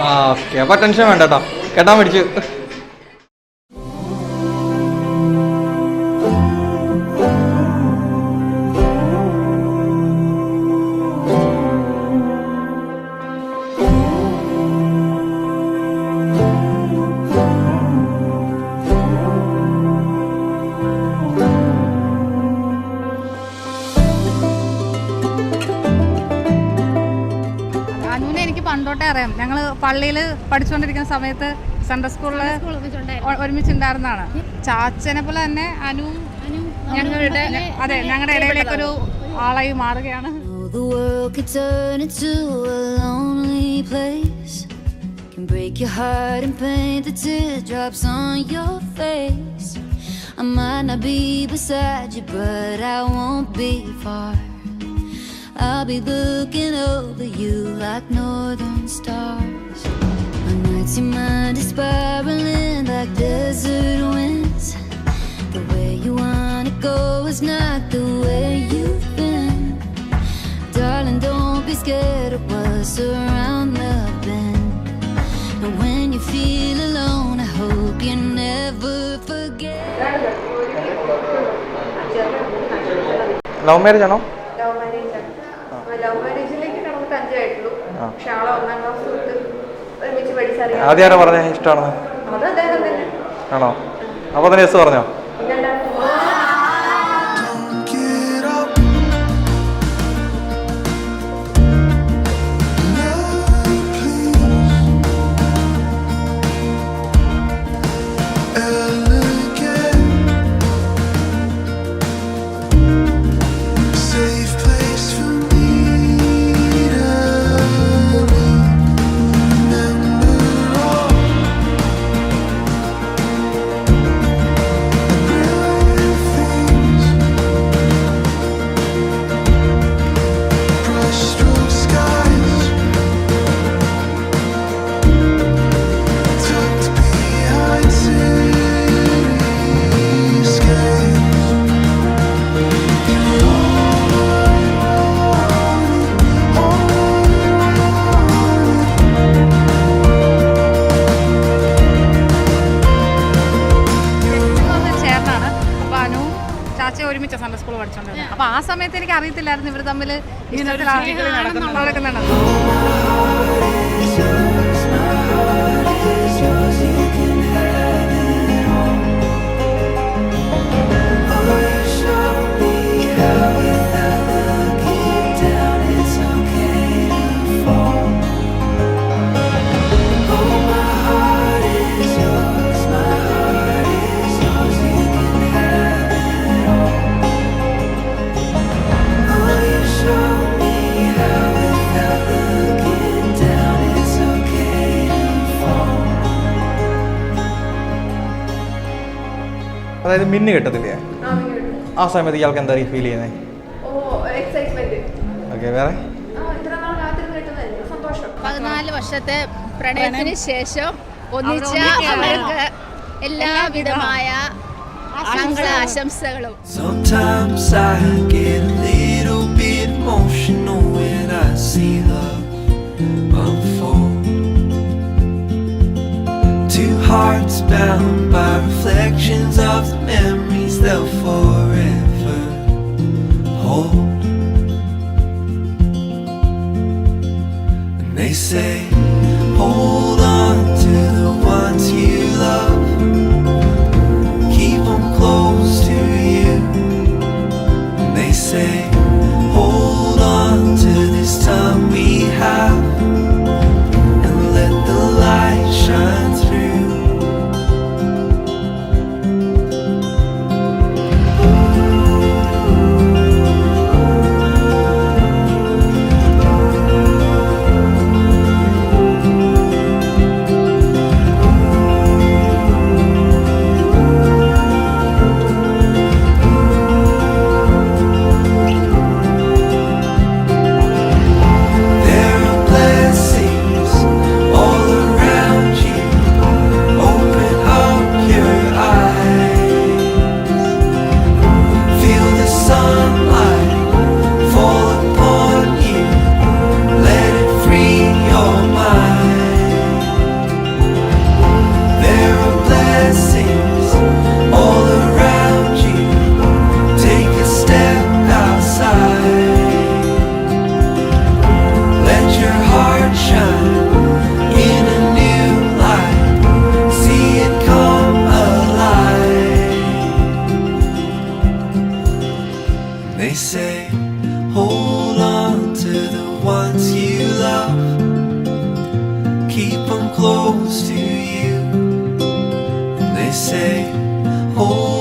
ആ ഓക്കെ, അപ്പൊ ടെൻഷൻ വേണ്ട കേട്ടോ, കേട്ടാൻ പഠിച്ചു. പണ്ടോട്ടേ അറിയാം. ഞങ്ങൾ പള്ളിയിൽ പഠിച്ചുകൊണ്ടിരിക്കുന്ന സമയത്ത് സെൻട്രൽ സ്കൂളിൽ ഒരുമിച്ചുണ്ടായിരുന്നതാണ്. ചാച്ചനെ പോലെ തന്നെ അനു ഞങ്ങളുടെ ഇടയിലേക്കൊരു ആളായി മാറുകയാണ്. I'll be looking over you like northern stars. My nights your mind is spiraling like desert winds. The way you wanna go is not the way you've been. Darling, don't be scared of what's around the bend. And when you feel alone, I hope you never forget. Love marriage ആണോ? Love മാരേജിലേക്ക് നമുക്ക് 5 ആയിട്ടുള്ളൂ. പക്ഷെ ആളെ 1ാം class തൊട്ട് ഒരുമിച്ച് പഠിച്ചറിയാം. ആദ്യം ആരാ പറഞ്ഞ ഇഷ്ടമാണെന്ന്? അത് അദ്ദേഹം തന്നെ ആണോ? അപ്പൊ തന്നെ യെസ് പറഞ്ഞോ? ഒരുമിച്ച് സെൻട്രൽ സ്കൂൾ പഠിച്ചോണ്ടിരുന്നത്. അപ്പൊ ആ സമയത്ത് എനിക്ക് അറിയത്തില്ലായിരുന്നു ഇവർ തമ്മിൽ നടക്കുന്നുണ്ട്. അതായത് മിന്നു കിട്ടത്തില്ലേ ആ സമയത്ത് ഇയാൾക്ക് എന്താ ഫീൽ ചെയ്യുന്നത്? ഓക്കെ, വേറെ 14 വർഷത്തെ പ്രണയത്തിന് ശേഷം ഒന്നിച്ച അവർക്ക് എല്ലാവിധമായ ആശംസകളും. Sometimes I get a little bit emotional when I see love unfold. Two hearts bound by reflections of the memories they'll forever hold. And they say, hold on to the ones you love. Keep them close to you. And they say, hold on to this time we have. And let the light shine through. you love, keep them close to you. And they say, hold